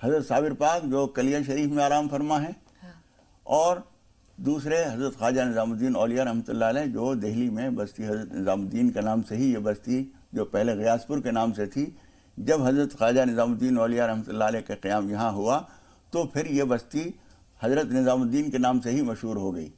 حضرت صابر پاک جو کلیہ شریف میں آرام فرما ہیں، اور دوسرے حضرت خواجہ نظام الدین اولیاء رحمۃ اللہ علیہ جو دہلی میں بستی حضرت نظام الدین کے نام سے ہی یہ بستی جو پہلے غیاث پور کے نام سے تھی، جب حضرت خواجہ نظام الدین اولیاء رحمۃ اللہ علیہ کا قیام یہاں ہوا تو پھر یہ بستی حضرت نظام الدین کے نام سے ہی مشہور ہو گئی.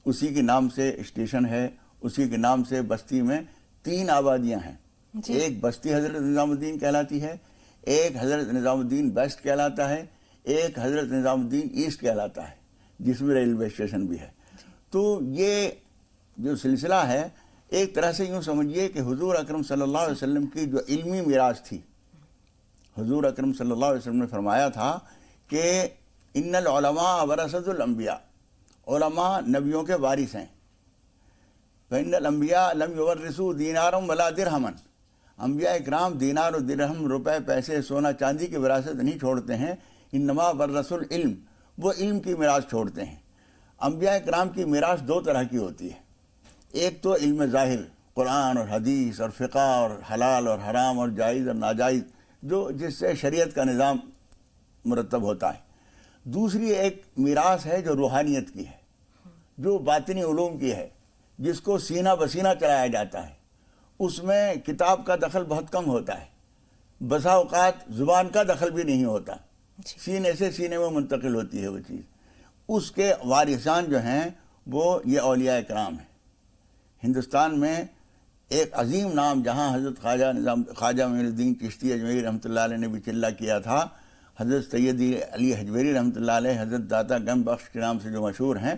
اسی کے نام سے اسٹیشن ہے، اسی کے نام سے بستی میں 3 آبادیاں ہیں. ایک بستی حضرت نظام الدین کہلاتی ہے، ایک حضرت نظام الدین ویسٹ کہلاتا ہے، ایک حضرت نظام الدین ایسٹ کہلاتا ہے جس میں ریلوے اسٹیشن بھی ہے. تو یہ جو سلسلہ ہے ایک طرح سے یوں سمجھیے کہ حضور اکرم صلی اللہ علیہ وسلم کی جو علمی میراث تھی، حضور اکرم صلی اللہ علیہ وسلم نے فرمایا تھا کہ ان العلماء ورثۃ الانبیاء، علماء نبیوں کے وارث ہیں. فإن الانبیاء لم یورثوا دینارا ولا درہما، انبیاء اکرام دینار و درہم، روپے پیسے سونا چاندی کی وراثت نہیں چھوڑتے ہیں. انما ورثوا العلم، وہ علم کی میراث چھوڑتے ہیں. انبیاء اکرام کی میراث 2 طرح کی ہوتی ہے. ایک تو علم ظاہر، قرآن اور حدیث اور فقہ اور حلال اور حرام اور جائز اور ناجائز، جو جس سے شریعت کا نظام مرتب ہوتا ہے. دوسری ایک میراث ہے جو روحانیت کی ہے، جو باطنی علوم کی ہے، جس کو سینہ بسینہ چلایا جاتا ہے. اس میں کتاب کا دخل بہت کم ہوتا ہے، بسا اوقات زبان کا دخل بھی نہیں ہوتا، سینے سے سینے میں منتقل ہوتی ہے وہ چیز. اس کے وارثان جو ہیں وہ یہ اولیاء کرام ہیں. ہندوستان میں ایک عظیم نام جہاں حضرت خواجہ معین الدین چشتی اجمیری رحمۃ اللہ علیہ نے بھی چلہ کیا تھا، حضرت سیدی علی حجویری رحمۃ اللہ علیہ حضرت داتا گم بخش کے نام سے جو مشہور ہیں،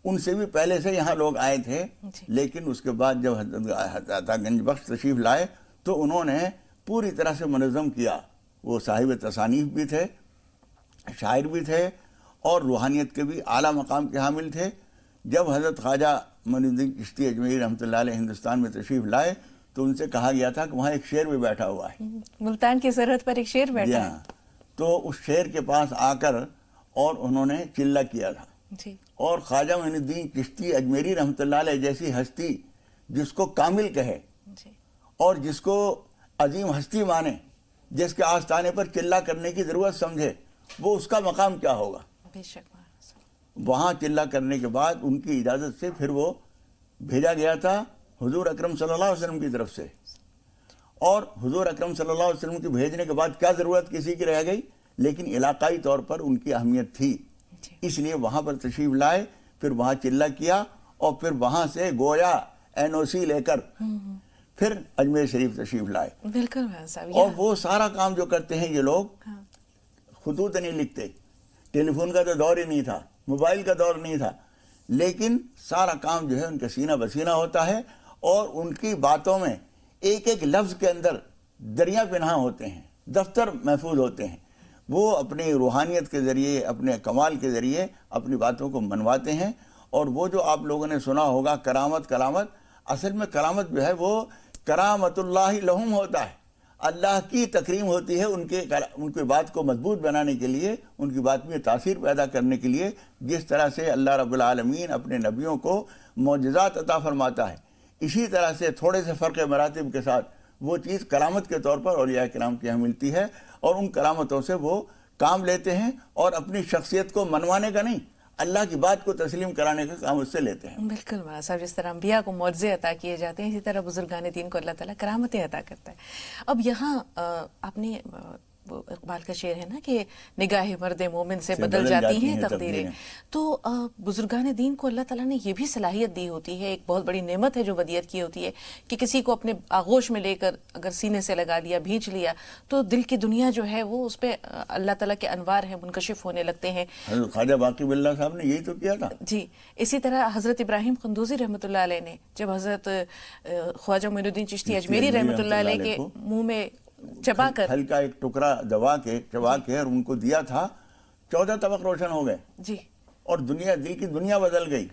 ان سے بھی پہلے سے یہاں لوگ آئے تھے. لیکن اس کے بعد جب حضرت داتا گنج بخش تشریف لائے تو انہوں نے پوری طرح سے منظم کیا. وہ صاحب تصانیف بھی تھے، شاعر بھی تھے، اور روحانیت کے بھی اعلیٰ مقام کے حامل تھے. جب حضرت خواجہ معین الدین چشتی اجمیری رحمۃ اللہ علیہ ہندوستان میں تشریف لائے تو ان سے کہا گیا تھا کہ وہاں ایک شیر بھی بیٹھا ہوا ہے، ملتان کی سرحد پر ایک شیر بیٹھا ہے. تو اس شیر کے پاس آ کر اور انہوں نے چلہ کیا تھا. اور خواجہ معین الدین چشتی اجمیری رحمۃ اللہ علیہ جیسی ہستی جس کو کامل کہے اور جس کو عظیم ہستی مانے، جس کے آستانے پر چلہ کرنے کی ضرورت سمجھے، وہ اس کا مقام کیا ہوگا. بے شک. وہاں چلہ کرنے کے بعد ان کی اجازت سے پھر وہ بھیجا گیا تھا حضور اکرم صلی اللہ علیہ وسلم کی طرف سے. اور حضور اکرم صلی اللہ علیہ وسلم کے بھیجنے کے بعد کیا ضرورت کسی کی رہ گئی، لیکن علاقائی طور پر ان کی اہمیت تھی، اس لیے وہاں پر تشریف لائے، پھر وہاں چلہ کیا، اور پھر وہاں سے گویا NOC لے کر پھر اجمیر شریف تشریف لائے. بالکل. اور وہ سارا کام جو کرتے ہیں یہ لوگ خطوط نہیں لکھتے، ٹیلی فون کا تو دور ہی نہیں تھا، موبائل کا دور نہیں تھا، لیکن سارا کام جو ہے ان کا سینہ بسینہ ہوتا ہے. اور ان کی باتوں میں ایک ایک لفظ کے اندر دریا پنہاں ہوتے ہیں، دفتر محفوظ ہوتے ہیں. وہ اپنی روحانیت کے ذریعے، اپنے کمال کے ذریعے اپنی باتوں کو منواتے ہیں. اور وہ جو آپ لوگوں نے سنا ہوگا کرامت، اصل میں کرامت جو ہے وہ کرامت اللہ لہم ہوتا ہے، اللہ کی تکریم ہوتی ہے ان کی بات کو مضبوط بنانے کے لیے، ان کی بات میں تاثیر پیدا کرنے کے لیے. جس طرح سے اللہ رب العالمین اپنے نبیوں کو معجزات عطا فرماتا ہے، اسی طرح سے تھوڑے سے فرق مراتب کے ساتھ وہ چیز کرامت کے طور پر اولیاء کرام کے یہاں ملتی ہے. اور ان کرامتوں سے وہ کام لیتے ہیں اور اپنی شخصیت کو منوانے کا نہیں، اللہ کی بات کو تسلیم کرانے کا کام اس سے لیتے ہیں. بالکل مولانا صاحب، جس طرح انبیاء کو معجزے عطا کیے جاتے ہیں، اسی طرح بزرگان دین کو اللہ تعالیٰ کرامتیں عطا کرتا ہے. اب یہاں آپ نے وہ اقبال کا شعر ہے نا کہ نگاہ مرد مومن سے بدل جاتی ہیں تقدیریں. تو بزرگان دین کو اللہ تعالیٰ نے یہ بھی صلاحیت دی ہوتی ہے، ایک بہت بڑی نعمت ہے جو ودیعت کی ہوتی ہے، کہ کسی کو اپنے آغوش میں لے کر اگر سینے سے لگا لیا، بھینچ لیا، تو دل کی دنیا جو ہے وہ اس پہ اللہ تعالیٰ کے انوار ہیں منکشف ہونے لگتے ہیں. حضرت خواجہ باقی باللہ صاحب نے یہی تو کیا تھا. جی. اسی طرح حضرت ابراہیم قندوزی رحمۃ اللہ علیہ نے جب حضرت خواجہ معین الدین چشتی اجمیری رحمۃ اللہ علیہ کے منہ میں چبا کر ہلکا ایک ٹکڑا چبا کے اور ان کو دیا تھا، 14 طبق روشن ہو گئے. جی. اور دل کی دنیا بدل گئی.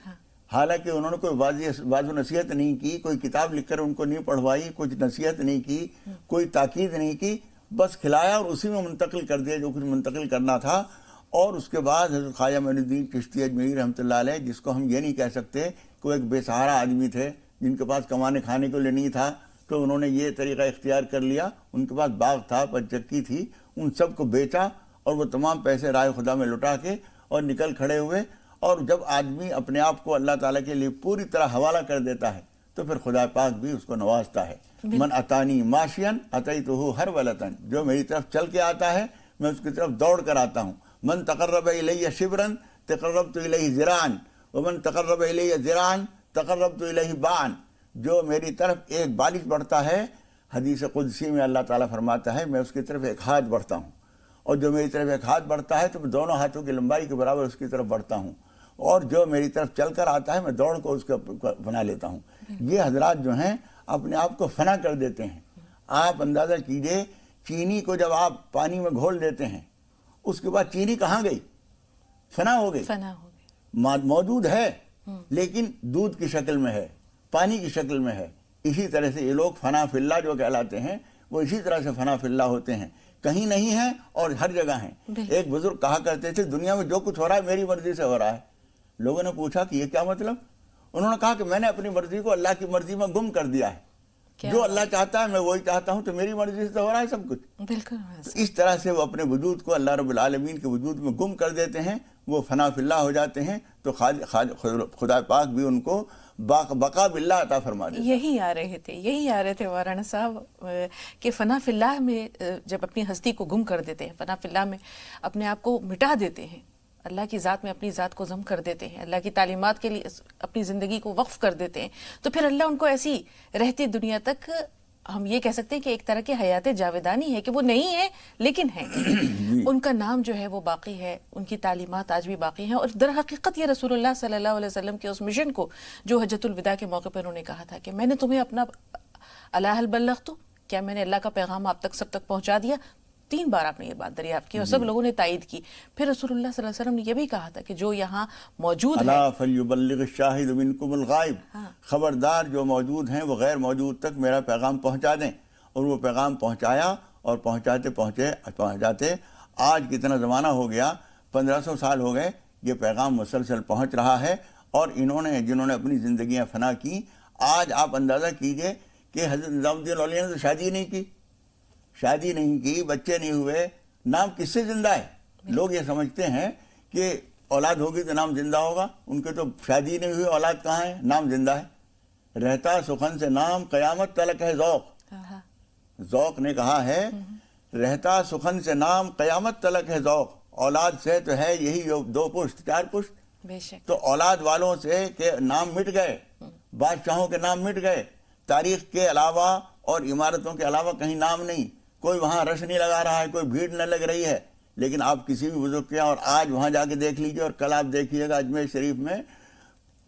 حالانکہ انہوں نے کوئی واضح نصیحت نہیں کی، کوئی کتاب لکھ کر ان کو نہیں پڑھوائی، کچھ نصیحت نہیں کی، کوئی تاکید نہیں کی، بس کھلایا اور اسی میں منتقل کر دیا جو کچھ منتقل کرنا تھا. اور اس کے بعد حضرت خواجہ معین الدین چشتی اجمیری رحمۃ اللہ علیہ، جس کو ہم یہ نہیں کہہ سکتے کہ وہ ایک بے سہارا آدمی تھے جن کے پاس کمانے کھانے کے لیے نہیں تھا، تو انہوں نے یہ طریقہ اختیار کر لیا. ان کے پاس باغ تھا، پنچکی تھی، ان سب کو بیچا اور وہ تمام پیسے راہ خدا میں لٹا کے اور نکل کھڑے ہوئے. اور جب آدمی اپنے آپ کو اللہ تعالیٰ کے لیے پوری طرح حوالہ کر دیتا ہے تو پھر خدا پاک بھی اس کو نوازتا ہے. من اتانی ماشین اتیتہ ہرولۃ، جو میری طرف چل کے آتا ہے میں اس کی طرف دوڑ کر آتا ہوں. من تقرب الی شبرا تقربت الیہ ذراعا ومن تقرب الی ذراعا تقربت الیہ باعا. جو میری طرف ایک بالش بڑھتا ہے، حدیث قدسی میں اللہ تعالیٰ فرماتا ہے میں اس کی طرف ایک ہاتھ بڑھتا ہوں، اور جو میری طرف ایک ہاتھ بڑھتا ہے تو میں دونوں ہاتھوں کی لمبائی کے برابر اس کی طرف بڑھتا ہوں، اور جو میری طرف چل کر آتا ہے میں دوڑ کو اس کو بنا لیتا ہوں. یہ حضرات جو ہیں اپنے آپ کو فنا کر دیتے ہیں. آپ اندازہ کیجئے چینی کو جب آپ پانی میں گھول دیتے ہیں اس کے بعد چینی کہاں گئی؟ فنا ہو گئی. فنا ہو گئی. موجود ہے لیکن دودھ کی شکل میں ہے، پانی کی شکل میں ہے. اسی طرح سے یہ لوگ فنا فی اللہ جو کہلاتے ہیں وہ اسی طرح سے فنا فی اللہ ہوتے ہیں، کہیں نہیں ہیں اور ہر جگہ ہیں. ایک بزرگ کہا کرتے تھے دنیا میں جو کچھ ہو رہا ہے میری مرضی سے ہو رہا ہے. لوگوں نے پوچھا کہ یہ کیا مطلب؟ انہوں نے کہا کہ میں نے اپنی مرضی کو اللہ کی مرضی میں گم کر دیا ہے. جو اللہ چاہتا ہے میں وہی چاہتا ہوں، تو میری مرضی سے تو ہو رہا ہے سب کچھ. بالکل. اس طرح سے وہ اپنے وجود کو اللہ رب العالمین کے وجود میں گم کر دیتے ہیں، وہ فنا فی اللہ ہو جاتے ہیں. تو خدا پاک بھی ان کو بقا باللہ عطا فرما دیتا ہے. یہی آ رہے تھے مولانا صاحب کہ فنا فی اللہ میں جب اپنی ہستی کو گم کر دیتے ہیں، فنا فی اللہ میں اپنے آپ کو مٹا دیتے ہیں، اللہ کی ذات میں اپنی ذات کو ضم کر دیتے ہیں، اللہ کی تعلیمات کے لیے اپنی زندگی کو وقف کر دیتے ہیں، تو پھر اللہ ان کو ایسی رہتی دنیا تک، ہم یہ کہہ سکتے ہیں کہ ایک طرح کی حیات جاویدانی ہے کہ وہ نہیں ہے لیکن ہے. ان کا نام جو ہے وہ باقی ہے، ان کی تعلیمات آج بھی باقی ہیں. اور در حقیقت یہ رسول اللہ صلی اللہ علیہ وسلم کے اس مشن کو جو حجۃ الوداع کے موقع پر انہوں نے کہا تھا کہ میں نے تمہیں اپنا الا هل بلغت، کیا میں نے اللہ کا پیغام آپ تک سب تک پہنچا دیا؟ 3 بار آپ نے یہ بات دریافت کی اور سب لوگوں نے تائید کی. پھر رسول اللہ صلی اللہ علیہ وسلم نے یہ بھی کہا تھا کہ جو یہاں موجود ہے الا فلیبلغ الشاہد منکم الغائب، خبردار جو موجود ہیں وہ غیر موجود تک میرا پیغام پہنچا دیں. اور وہ پیغام پہنچایا، اور پہنچاتے آج کتنا زمانہ ہو گیا، 1500 سال ہو گئے، یہ پیغام مسلسل پہنچ رہا ہے. اور جنہوں نے اپنی زندگیاں فنا کی، آج آپ اندازہ کیجئے کہ حضرت نظام الدین الاولیاء نے تو شادی نہیں کی، بچے نہیں ہوئے، نام کس سے زندہ ہے؟ لوگ یہ سمجھتے ہیں کہ اولاد ہوگی تو نام زندہ ہوگا، ان کے تو شادی نہیں ہوئی، اولاد کہاں ہے؟ نام زندہ ہے. رہتا سخن سے نام قیامت تلک ہے ذوق. ذوق نے کہا ہے رہتا سخن سے نام قیامت تلک ہے ذوق. اولاد سے تو ہے یہی 2 پشت 4 پشت. بے شک. تو اولاد والوں سے کہ نام مٹ گئے، بادشاہوں کے نام مٹ گئے، تاریخ کے علاوہ اور عمارتوں کے علاوہ کہیں نام نہیں. کوئی وہاں رش نہیں لگا رہا ہے، کوئی بھیڑ نہ لگ رہی ہے. لیکن آپ کسی بھی بزرگ کے اور آج وہاں جا کے دیکھ لیجئے، اور کل آپ دیکھیے گا اجمیر شریف میں،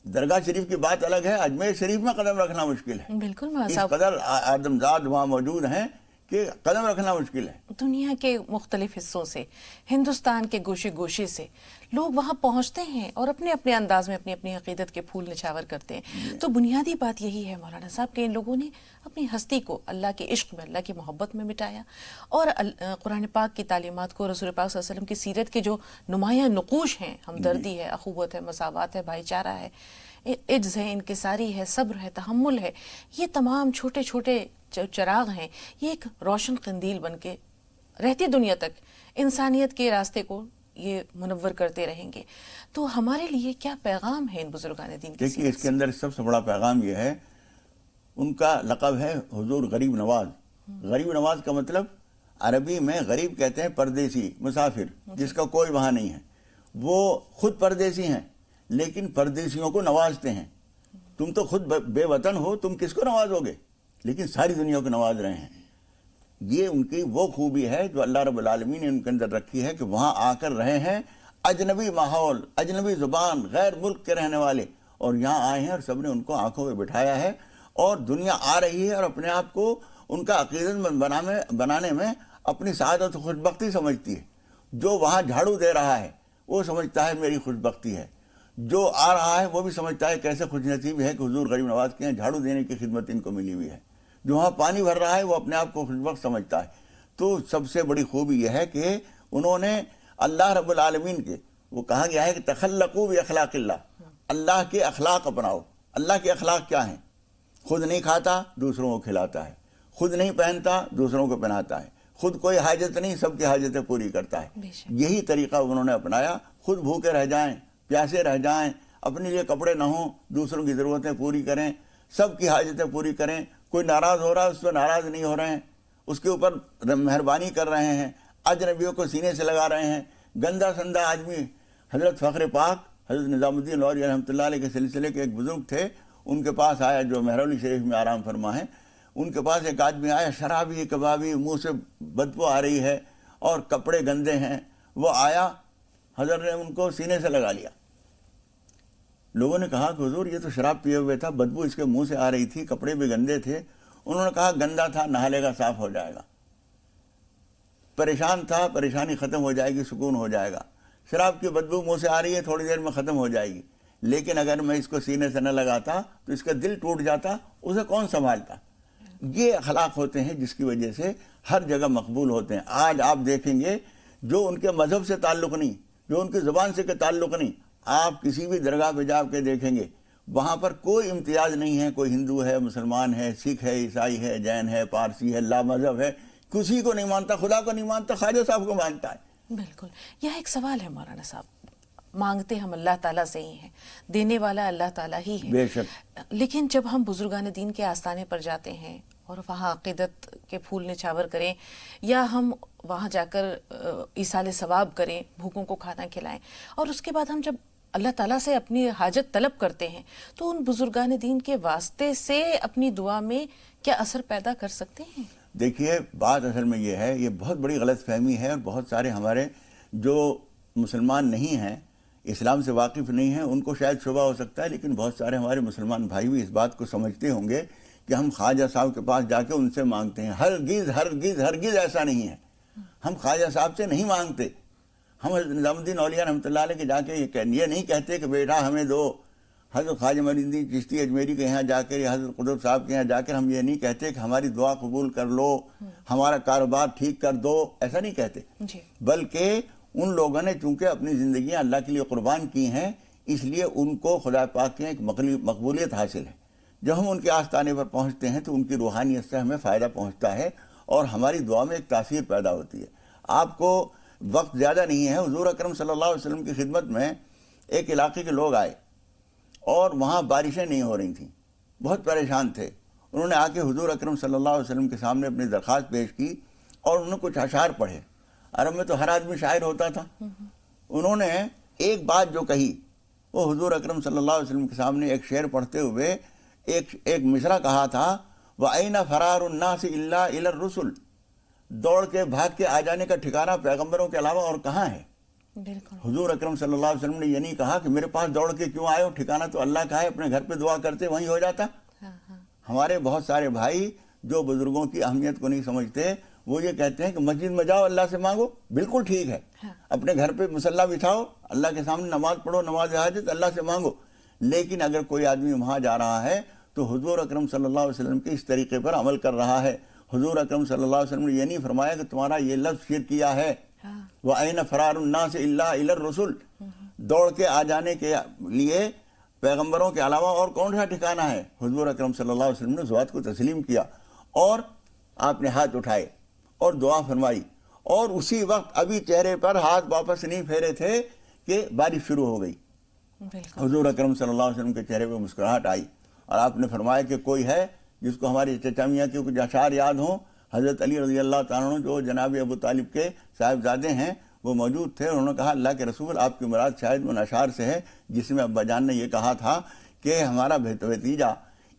درگاہ شریف کی بات الگ ہے، اجمیر شریف میں قدم رکھنا مشکل ہے. بالکل. اس قدر آدمزاد وہاں موجود ہیں کہ قدم رکھنا مشکل ہے. دنیا کے مختلف حصوں سے، ہندوستان کے گوشے گوشے سے لوگ وہاں پہنچتے ہیں اور اپنے اپنے انداز میں اپنی اپنی عقیدت کے پھول نچھاور کرتے ہیں. تو بنیادی بات یہی ہے مولانا صاحب کہ ان لوگوں نے اپنی ہستی کو اللہ کے عشق میں، اللہ کی محبت میں مٹایا، اور قرآن پاک کی تعلیمات کو، رسول پاک صلی اللہ علیہ وسلم کی سیرت کے جو نمایاں نقوش ہیں، ہمدردی ہے، اخوت ہے، مساوات ہے، بھائی چارہ ہے، عجز ہے، انکساری ہے، صبر ہے، تحمل ہے، یہ تمام چھوٹے چھوٹے چراغ ہیں، یہ ایک روشن قندیل بن کے رہتی دنیا تک انسانیت کے راستے کو یہ منور کرتے رہیں گے. تو ہمارے لیے کیا پیغام ہے ان بزرگان دین کے؟ دیکھیے اس کے اندر سب سے بڑا پیغام یہ ہے، ان کا لقب ہے حضور غریب نواز. غریب نواز کا مطلب عربی میں غریب کہتے ہیں پردیسی، مسافر، جس کا کوئی وہاں نہیں ہے. وہ خود پردیسی ہیں لیکن پردیسیوں کو نوازتے ہیں. تم تو خود بے وطن ہو، تم کس کو نوازو گے؟ لیکن ساری دنیا کو نواز رہے ہیں. یہ ان کی وہ خوبی ہے جو اللہ رب العالمین نے ان کے اندر رکھی ہے کہ وہاں آ کر رہے ہیں اجنبی ماحول، اجنبی زبان، غیر ملک کے رہنے والے، اور یہاں آئے ہیں اور سب نے ان کو آنکھوں میں بٹھایا ہے. اور دنیا آ رہی ہے اور اپنے آپ کو ان کا عقیدت مند بنانے میں اپنی سعادت و خوشبختی سمجھتی ہے. جو وہاں جھاڑو دے رہا ہے وہ سمجھتا ہے میری خوشبختی ہے، جو آ رہا ہے وہ بھی سمجھتا ہے کیسے خوش نصیب ہے کہ حضور غریب نواز کے ہیں، جھاڑو دینے کی خدمت ان کو ملی ہوئی ہے. جو وہاں پانی بھر رہا ہے وہ اپنے آپ کو خوشبخت سمجھتا ہے. تو سب سے بڑی خوبی یہ ہے کہ انہوں نے اللہ رب العالمین کے، وہ کہا گیا ہے کہ تخلقوا باخلاق اللہ، اللہ کے اخلاق اپناؤ. اللہ کے اخلاق کیا ہیں؟ خود نہیں کھاتا، دوسروں کو کھلاتا ہے. خود نہیں پہنتا، دوسروں کو پہناتا ہے. خود کوئی حاجت نہیں، سب کی حاجتیں پوری کرتا ہے. بے شک. یہی طریقہ انہوں نے اپنایا. خود بھوکے رہ جائیں، پیاسے رہ جائیں، اپنے لیے کپڑے نہ ہوں، دوسروں کی ضرورتیں پوری کریں، سب کی حاجتیں پوری کریں. کوئی ناراض ہو رہا ہے اس پہ ناراض نہیں ہو رہے ہیں، اس کے اوپر مہربانی کر رہے ہیں، اجنبیوں کو سینے سے لگا رہے ہیں. گندا سندا آدمی. حضرت فخر پاک حضرت نظام الدین لاہوری رحمۃ اللہ علیہ کے سلسلے کے ایک بزرگ تھے، ان کے پاس آیا جو مہرولی شریف میں آرام فرما ہے. ان کے پاس ایک آدمی آیا، شرابی کبابی، منہ سے بدبو آ رہی ہے اور کپڑے گندے ہیں. وہ آیا، حضرت نے ان کو سینے سے لگا لیا. لوگوں نے کہا کہ حضور یہ تو شراب پیے ہوئے تھا، بدبو اس کے منہ سے آ رہی تھی، کپڑے بھی گندے تھے. انہوں نے کہا گندا تھا، نہا لے گا صاف ہو جائے گا. پریشان تھا، پریشانی ختم ہو جائے گی، سکون ہو جائے گا. شراب کی بدبو منہ سے آ رہی ہے، تھوڑی دیر میں ختم ہو جائے گی، لیکن اگر میں اس کو سینے سے نہ لگاتا تو اس کا دل ٹوٹ جاتا، اسے کون سنبھالتا. یہ اخلاق ہوتے ہیں جس کی وجہ سے ہر جگہ مقبول ہوتے ہیں. آج آپ دیکھیں گے جو ان کے مذہب سے تعلق نہیں، جو ان کی زبان سے تعلق نہیں، آپ کسی بھی درگاہ پہ جا کے دیکھیں گے وہاں پر کوئی امتیاز نہیں ہے. کوئی ہندو ہے، مسلمان ہے، سکھ ہے، عیسائی ہے، جین ہے، پارسی ہے، لا مذہب ہے، کسی کو نہیں مانتا، خدا کو نہیں مانتا، خواجہ صاحب کو مانتا ہے. بالکل. یہ ایک سوال ہے مولانا صاحب، مانگتے ہم اللہ تعالیٰ سے ہی ہیں، دینے والا اللہ تعالیٰ ہی ہے. بے شک. لیکن جب ہم بزرگان دین کے آستانے پر جاتے ہیں اور وہاں عقیدت کے پھول نچھاور کریں، یا ہم وہاں جا کر ایصال ثواب کریں، بھوکوں کو کھانا کھلائیں، اور اس کے بعد ہم جب اللہ تعالیٰ سے اپنی حاجت طلب کرتے ہیں تو ان بزرگان دین کے واسطے سے اپنی دعا میں کیا اثر پیدا کر سکتے ہیں؟ دیکھیے بات اصل میں یہ ہے، یہ بہت بڑی غلط فہمی ہے، اور بہت سارے ہمارے جو مسلمان نہیں ہیں، اسلام سے واقف نہیں ہیں، ان کو شاید شبہ ہو سکتا ہے، لیکن بہت سارے ہمارے مسلمان بھائی بھی اس بات کو سمجھتے ہوں گے کہ ہم خواجہ صاحب کے پاس جا کے ان سے مانگتے ہیں. ہرگز ہرگز ہرگز ایسا نہیں ہے. ہم خواجہ صاحب سے نہیں مانگتے. ہم حضرت نظام الدین اولیاء رحمۃ اللہ علیہ کے جا کے یہ نہیں کہتے کہ بیٹا ہمیں دو. حضرت خواجہ معین الدین چشتی اجمیری کے یہاں جا کر یا حضرت قطب صاحب کے یہاں جا کر ہم یہ نہیں کہتے کہ ہماری دعا قبول کر لو، ہمارا کاروبار ٹھیک کر دو، ایسا نہیں کہتے. بلکہ ان لوگوں نے چونکہ اپنی زندگیاں اللہ کے لیے قربان کی ہیں، اس لیے ان کو خدا پاک کے ایک مقبولیت حاصل ہے. جب ہم ان کے آستانے پر پہنچتے ہیں تو ان کی روحانیت سے ہمیں فائدہ پہنچتا ہے اور ہماری دعا میں ایک تاثیر پیدا ہوتی ہے. آپ کو وقت زیادہ نہیں ہے. حضور اکرم صلی اللہ علیہ وسلم کی خدمت میں ایک علاقے کے لوگ آئے اور وہاں بارشیں نہیں ہو رہی تھیں، بہت پریشان تھے. انہوں نے آ کے حضور اکرم صلی اللہ علیہ وسلم کے سامنے اپنی درخواست پیش کی اور انہوں نے کچھ اشعار پڑھے. عرب میں تو ہر آدمی شاعر ہوتا تھا. انہوں نے ایک بات جو کہی، وہ حضور اکرم صلی اللہ علیہ وسلم کے سامنے ایک شعر پڑھتے ہوئے ایک مصرع کہا تھا، وَأَيْنَ فَرَارُ النَّاسِ إِلَّا إِلَى الرُّسُلِ. دوڑ کے بھاگ کے آ جانے کا ٹھکانہ پیغمبروں کے علاوہ اور کہاں ہے؟ بالکل. حضور اکرم صلی اللہ علیہ وسلم نے یہ نہیں کہا کہ میرے پاس دوڑ کے کیوں آئے ہو، ٹھکانہ تو اللہ کا ہے، اپنے گھر پہ دعا کرتے وہیں ہو جاتا. ہمارے بہت سارے بھائی جو بزرگوں کی اہمیت کو نہیں سمجھتے، وہ یہ کہتے ہیں کہ مسجد میں جاؤ اللہ سے مانگو. بالکل ٹھیک ہے، اپنے گھر پہ مصلی بچھاؤ، اللہ کے سامنے نماز پڑھو، نماز حاجت، اللہ سے مانگو. لیکن اگر کوئی آدمی وہاں جا رہا ہے تو حضور اکرم صلی اللہ علیہ وسلم کے اس طریقے پر عمل کر رہا ہے. حضور اکرم صلی اللہ علیہ وسلم نے یہ نہیں فرمایا کہ تمہارا یہ لفظ شرک کیا ہے. وَأَيْنَ فَرَارُ النَّاسِ إِلَّا إِلَى الرُّسُلِ. دوڑ کے آ جانے کے لیے پیغمبروں کے علاوہ اور کون سا ٹھکانہ ہے؟ حضور اکرم صلی اللہ علیہ وسلم نے اس بات کو تسلیم کیا اور آپ نے ہاتھ اٹھائے اور دعا فرمائی، اور اسی وقت ابھی چہرے پر ہاتھ واپس نہیں پھیرے تھے کہ بارش شروع ہو گئی. حضور اکرم صلی اللہ علیہ وسلم کے چہرے پہ مسکراہٹ آئی اور آپ نے فرمایا کہ کوئی ہے جس کو ہماری چچا میاں کے کچھ اشعار یاد ہوں؟ حضرت علی رضی اللہ تعالیٰ عنہ جو جناب ابو طالب کے صاحبزادے ہیں وہ موجود تھے. انہوں نے کہا اللہ کے رسول آپ کی مراد شاید ان اشعار سے ہے جس میں ابا جان نے یہ کہا تھا کہ ہمارا بھتیجا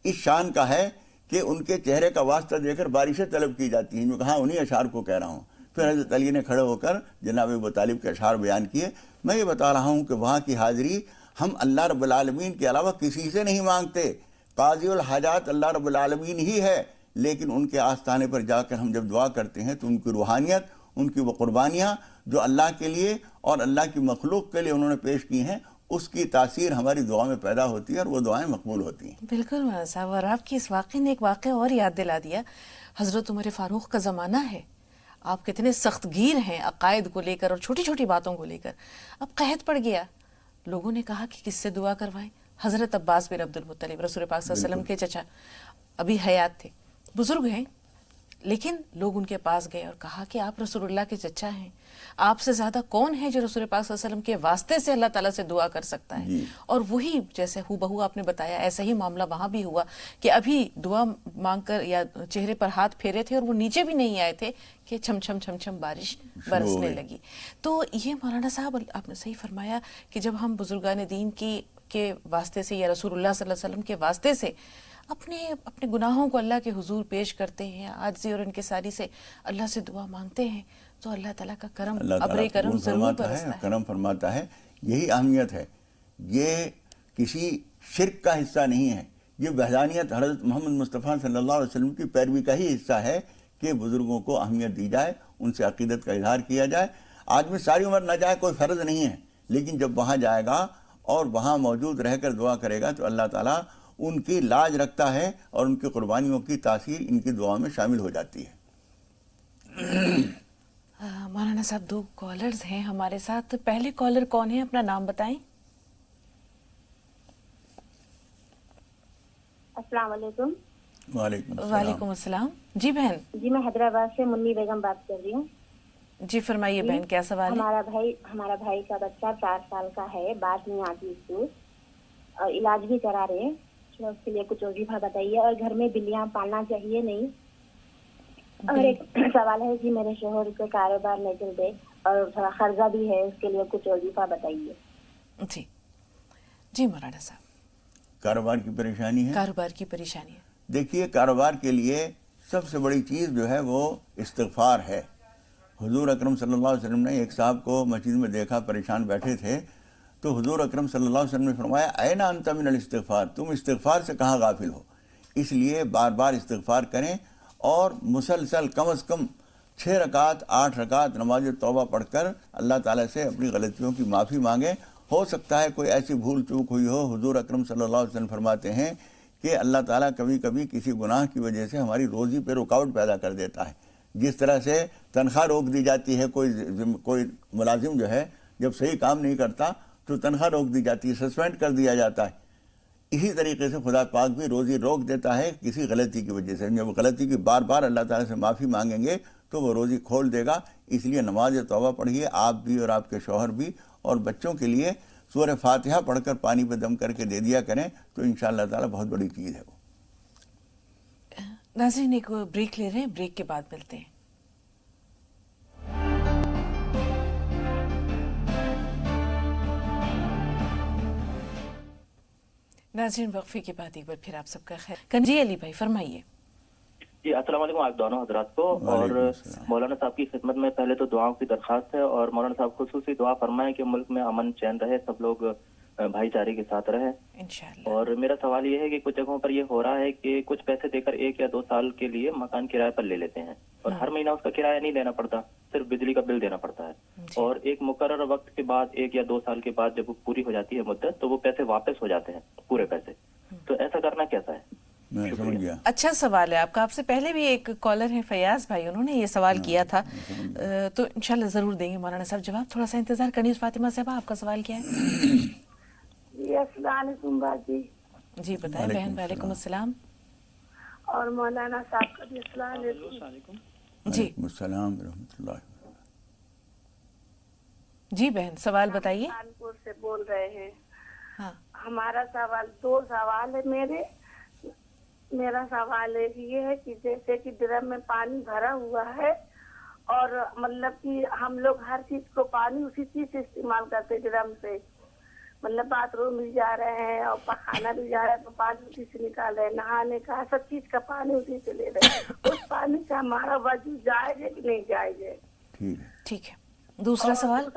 اس شان کا ہے کہ ان کے چہرے کا واسطہ دے کر بارشیں طلب کی جاتی ہیں. جو کہا انہی اشعار کو کہہ رہا ہوں. پھر حضرت علی نے کھڑے ہو کر جناب ابو طالب کے اشعار بیان کیے. میں یہ بتا رہا ہوں کہ وہاں کی حاضری ہم اللہ رب العالمین کے علاوہ کسی سے نہیں مانگتے. قاضی الحاجات اللہ رب العالمین ہی ہے، لیکن ان کے آستانے پر جا کر ہم جب دعا کرتے ہیں تو ان کی روحانیت، ان کی وہ قربانیاں جو اللہ کے لیے اور اللہ کی مخلوق کے لیے انہوں نے پیش کی ہیں، اس کی تاثیر ہماری دعا میں پیدا ہوتی ہے اور وہ دعائیں مقبول ہوتی ہیں. بالکل مولانا صاحب. اور آپ کی اس واقعے نے ایک واقعہ اور یاد دلا دیا. حضرت عمر فاروق کا زمانہ ہے، آپ کتنے سخت گیر ہیں عقائد کو لے کر اور چھوٹی چھوٹی باتوں کو لے کر. اب قحط پڑ گیا، لوگوں نے کہا کہ کس سے دعا کروائیں؟ حضرت عباس بن عبد المطلب، رسول پاک صلی اللہ علیہ وسلم کے چچا، ابھی حیات تھے، بزرگ ہیں، لیکن لوگ ان کے پاس گئے اور کہا کہ آپ رسول اللہ کے چچا ہیں، آپ سے زیادہ کون ہے جو رسول پاک صلی اللہ علیہ وسلم کے واسطے سے اللہ تعالیٰ سے دعا کر سکتا ہے؟ اور وہی جیسے ہو بہو آپ نے بتایا ایسا ہی معاملہ وہاں بھی ہوا کہ ابھی دعا مانگ کر یا چہرے پر ہاتھ پھیرے تھے اور وہ نیچے بھی نہیں آئے تھے کہ چھم چھم چھم چھم بارش برسنے لگی. تو یہ مولانا صاحب آپ نے صحیح فرمایا کہ جب ہم بزرگان دین کے واسطے سے یا رسول اللہ صلی اللہ علیہ وسلم کے واسطے سے اپنے گناہوں کو اللہ کے حضور پیش کرتے ہیں، عاجزی اور انکساری سے اللہ سے دعا مانگتے ہیں، تو اللہ تعالیٰ کا کرم ابر کرم ضرور برستا ہے، کرم فرماتا ہے. یہی اہمیت ہے. یہ کسی شرک کا حصہ نہیں ہے، یہ وحدانیت حضرت محمد مصطفیٰ صلی اللہ علیہ وسلم کی پیروی کا ہی حصہ ہے کہ بزرگوں کو اہمیت دی جائے، ان سے عقیدت کا اظہار کیا جائے. آدمی ساری عمر نہ جائے کوئی فرض نہیں ہے، لیکن جب وہاں جائے گا اور وہاں موجود رہ کر دعا کرے گا تو اللہ تعالیٰ ان کی لاج رکھتا ہے اور ان کی قربانیوں کی تاثیر ان کی دعا میں شامل ہو جاتی ہے. مولانا صاحب 2 کالرز ہیں ہمارے ساتھ. پہلے کالر کون ہے، اپنا نام بتائیں. السلام علیکم. وعلیکم السلام. جی بہن. جی میں حیدرآباد سے منی بیگم بات کر رہی ہوں. جی فرمائیے بہن، کیا سوال ہے؟ ہمارا بھائی کا بچہ 4 سال کا ہے، بات نہیں آتی اس کو، اور علاج بھی کرا رہے ہیں. اس کے لیے کچھ وظیفہ بتائیے. اور گھر میں بلیاں پالنا چاہیے نہیں. اور ایک سوال ہے کہ میرے شوہر کے کاروبار نہیں چل رہے اور تھوڑا قرضہ بھی ہے، اس کے لیے کچھ وظیفہ بتائیے. جی مولانا صاحب. کاروبار کی پریشانی ہے. کاروبار کی پریشانی ہے. دیکھیے کاروبار کے لیے سب سے بڑی چیز جو ہے وہ استغفار ہے. حضور اکرم صلی اللہ علیہ وسلم نے ایک صاحب کو مسجد میں دیکھا، پریشان بیٹھے تھے، تو حضور اکرم صلی اللہ علیہ وسلم نے فرمایا این انت من الاستغفار، تم استغفار سے کہاں غافل ہو. اس لیے بار بار استغفار کریں اور مسلسل کم از کم 6 رکعت 8 رکعت نماز توبہ پڑھ کر اللہ تعالیٰ سے اپنی غلطیوں کی معافی مانگیں. ہو سکتا ہے کوئی ایسی بھول چوک ہوئی ہو. حضور اکرم صلی اللہ علیہ وسلم فرماتے ہیں کہ اللہ تعالیٰ کبھی کبھی کسی گناہ کی وجہ سے ہماری روزی پہ رکاوٹ پیدا کر دیتا ہے. جس طرح سے تنخواہ روک دی جاتی ہے، کوئی ملازم جو ہے جب صحیح کام نہیں کرتا تو تنخواہ روک دی جاتی ہے، سسپینڈ کر دیا جاتا ہے. اسی طریقے سے خدا پاک بھی روزی روک دیتا ہے کسی غلطی کی وجہ سے. جب غلطی کی بار بار اللہ تعالیٰ سے معافی مانگیں گے تو وہ روزی کھول دے گا. اس لیے نماز توبہ پڑھیے، آپ بھی اور آپ کے شوہر بھی، اور بچوں کے لیے سورہ فاتحہ پڑھ کر پانی پہ دم کر کے دے دیا کریں تو انشاءاللہ تعالیٰ بہت بڑی چیز ہے وہ. ناظرین ایک بریک لے رہے ہیں، بریک کے بعد ملتے ہیں. ناظرین وقفے کے بعد ایک بار پھر آپ سب کا خیر. کنجی علی بھائی فرمائیے. جی السلام علیکم آپ دونوں حضرات کو. اور مولانا صاحب کی خدمت میں پہلے تو دعاؤں کی درخواست ہے، اور مولانا صاحب خصوصی دعا فرمائیں کہ ملک میں امن چین رہے، سب لوگ بھائی چارے کے ساتھ رہے انشاءاللہ. اور میرا سوال یہ ہے کہ کچھ جگہوں پر یہ ہو رہا ہے کہ کچھ پیسے دے کر 1 یا 2 سال کے لیے مکان کرائے پر لے لیتے ہیں اور ہر مہینہ اس کا کرایہ نہیں دینا پڑتا، صرف بجلی کا بل دینا پڑتا ہے. اور ایک مقررہ وقت کے بعد 1 یا 2 سال کے بعد جب وہ پوری ہو جاتی ہے مدت تو وہ پیسے واپس ہو جاتے ہیں، پورے پیسے. تو ایسا کرنا کیسا ہے؟ میں سمجھ گیا. اچھا سوال ہے آپ کا. آپ سے پہلے بھی ایک کالر ہیں فیاض بھائی، انہوں نے یہ سوال کیا تھا، تو انشاءاللہ ضرور دیں گے مولانا صاحب جواب. تھوڑا سا انتظار کرنی. فاطمہ صاحبہ آپ کا سوال کیا ہے؟ جی السلام علیکم باجی. جی بتائیں بہن. وعلیکم السلام. اور مولانا صاحب کا بھی السلام علیکم. جی السلام ورحمۃ اللہ. جی بہن سوال بتائیے. کانپور سے بول رہے ہیں. ہاں ہمارا سوال 2 سوال ہے میرا سوال یہ ہے کہ جیسے کہ ڈرم میں پانی بھرا ہوا ہے اور مطلب کہ ہم لوگ ہر چیز کو پانی اسی چیز سے استعمال کرتے ڈرم سے، مطلب باتھ روم بھی جا رہے ہیں اور پخانا بھی جا رہا ہے تو پانی اسی سے نکال رہے ہیں، نہانے کا سب چیز کا پانی اسی سے لے رہے ہیں. اس پانی سے ہمارا وضو جائز ہے کہ نہیں جائز ہے؟ ٹھیک ہے. دوسرا سوال.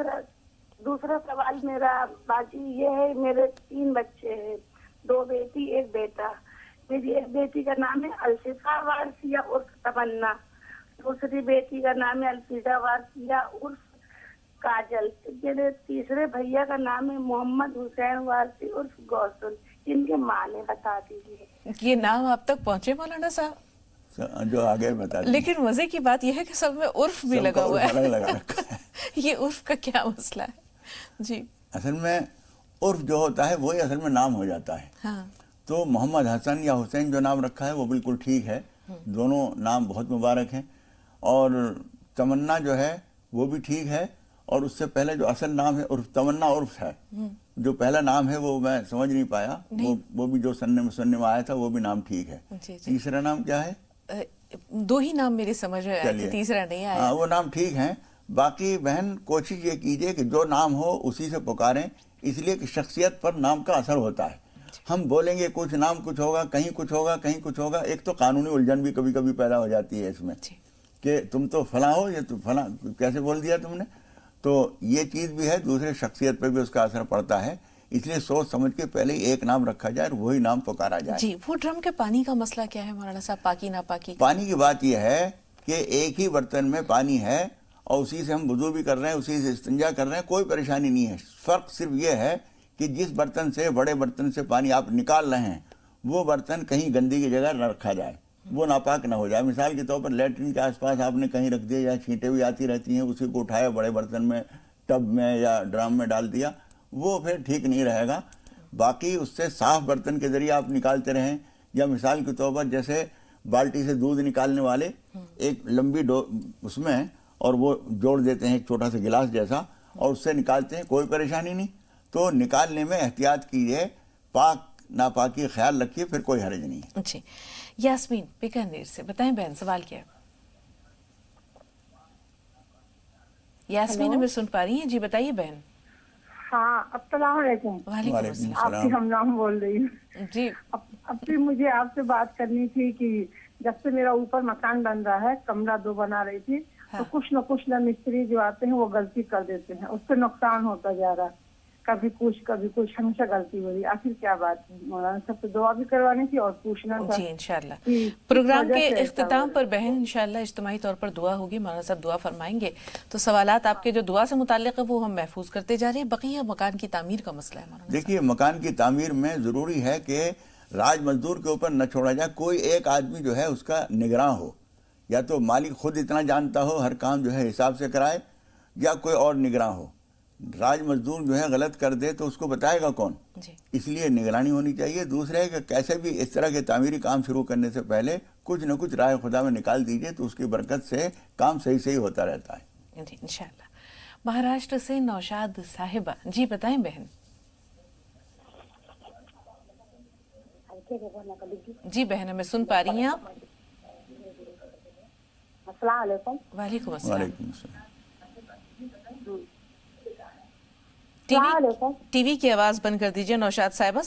دوسرا سوال میرا باجی یہ ہے، میرے 3 بچے ہیں، 2 بیٹی 1 بیٹا. میری ایک بیٹی کا نام ہے الشفا وارثیہ عرف تمنا، دوسری بیٹی کا نام ہے الفیدا وارثیہ عرف کاجل، میرے تیسرے بھیا کا نام ہے محمد حسین وارثی عرف گوسل. ان کے معنی بتا دیجیے. یہ نام آپ تک پہنچے مولانا صاحب؟ جو آگے بتا دیں. لیکن مزے کی بات یہ ہے کہ سب میں عرف بھی لگا ہوا ہے. یہ عرف کا کیا مسئلہ ہے؟ جی اصل میں عرف جو ہوتا ہے وہی اصل میں نام ہو جاتا ہے. ہاں تو محمد حسن یا حسین جو نام رکھا ہے وہ بالکل ٹھیک ہے، دونوں نام بہت مبارک ہیں. اور تمنا جو ہے وہ بھی ٹھیک ہے, اور اس سے پہلے جو اصل نام ہے عرف تمنا عرف ہے, جو پہلا نام ہے وہ میں سمجھ نہیں پایا, وہ بھی جو سننے میں آیا تھا وہ بھی نام ٹھیک ہے. تیسرا نام کیا ہے؟ 2 ہی نام میری سمجھ میں آئے تھے, تیسرا نہیں آیا. وہ نام ٹھیک ہیں. باقی بہن کوشش یہ کیجئے کہ جو نام ہو اسی سے پکاریں, اس لیے کہ شخصیت پر نام کا اثر ہوتا ہے. ہم بولیں گے کچھ, نام کچھ ہوگا, کہیں کچھ ہوگا, کہیں کچھ ہوگا. ایک تو قانونی الجھن بھی کبھی کبھی پیدا ہو جاتی ہے اس میں کہ تم تو فلاں ہو, یا تو فلاں کیسے بول دیا تم نے. تو یہ چیز بھی ہے, دوسرے شخصیت پہ بھی اس کا اثر پڑتا ہے. اس لیے سوچ سمجھ کے پہلے ایک نام رکھا جائے اور وہی نام پکارا جائے. جی, وہ ڈرم کے پانی کا مسئلہ کیا ہے مولانا صاحب, پاکی ناپاکی؟ پانی کی بات یہ ہے کہ ایک ہی برتن میں پانی ہے اور اسی سے ہم وضو بھی کر رہے ہیں, اسی سے استنجا کر رہے ہیں, کوئی پریشانی نہیں ہے. فرق صرف یہ ہے کہ جس برتن سے, بڑے برتن سے پانی آپ نکال رہے ہیں, وہ برتن کہیں گندی کی جگہ نہ رکھا جائے, وہ ناپاک نہ ہو جائے. مثال کے طور پر لیٹرین کے آس پاس آپ نے کہیں رکھ دیا, یا چھینٹیں بھی آتی رہتی ہیں, اسی کو اٹھایا بڑے برتن میں, ٹب میں یا ڈرام میں ڈال دیا, وہ پھر ٹھیک نہیں رہے گا. باقی اس سے صاف برتن کے ذریعے آپ نکالتے رہیں. یا مثال کے طور پر جیسے بالٹی سے دودھ نکالنے والے ایک لمبی اس میں, اور وہ جوڑ دیتے ہیں ایک چھوٹا سا گلاس جیسا, اور اس سے نکالتے ہیں, کوئی پریشانی نہیں. تو نکالنے میں احتیاط کیجیے, پاک ناپاکی خیال رکھیے, پھر کوئی حرج نہیں ہے. جی, یاسمین بیکانیر سے, بتائیں بہن سوال کیا ہے؟ یاسمین ہمیں سن پا رہی ہیں؟ جی بتائیے بہن. ہاں, السلام علیکم. وعلیکم السلام. آپ کی ہم نام بول رہی ہوں. جی, اب بھی مجھے آپ سے بات کرنی تھی کہ جب سے میرا اوپر مکان بن رہا ہے, کمرہ 2 بنا رہی تھی, تو کچھ نہ مستری جو آتے ہیں وہ غلطی کر دیتے ہیں, اس سے نقصان ہوتا جا رہا ہے. کبھی کچھ ہمیشہ غلطی ہو رہی. آخر کیا بات ہے؟ مولانا صاحب سے دعا بھی کروانی تھی اور پوچھنا تھا. جی انشاءاللہ پروگرام کے اختتام پر بہن انشاءاللہ اجتماعی طور پر دعا ہوگی, مولانا صاحب دعا فرمائیں گے. تو سوالات آپ کے جو دعا سے متعلق ہے وہ ہم محفوظ کرتے جا رہے ہیں. بقیہ مکان کی تعمیر کا مسئلہ ہے مولانا. دیکھیے, مکان کی تعمیر میں ضروری ہے کہ راج مزدور کے اوپر نہ چھوڑا جائے. کوئی ایک آدمی جو ہے اس کا نگراں ہو, یا تو مالک خود اتنا جانتا ہو, ہر کام جو ہے حساب سے کرائے, یا کوئی اور نگراں ہو. راج مزدور جو ہے غلط کر دے تو اس کو بتائے گا کون؟ اس لیے نگرانی ہونی چاہیے. دوسرے ہے کہ کیسے بھی اس طرح کے تعمیری کام شروع کرنے سے پہلے کچھ نہ کچھ رائے خدا میں نکال دیجئے, تو اس کی برکت سے کام صحیح ہوتا رہتا ہے. جی انشاءاللہ. مہاراشٹر سے نوشاد صاحبہ, جی بتائیں بہن. جی بہن ہمیں سن پا رہی ہیں آپ؟ السلام علیکم. وعلیکم السلام. وعلیکم السلام. ٹی وی کی آواز بند کر دیجئے نوشاد صاحبہ.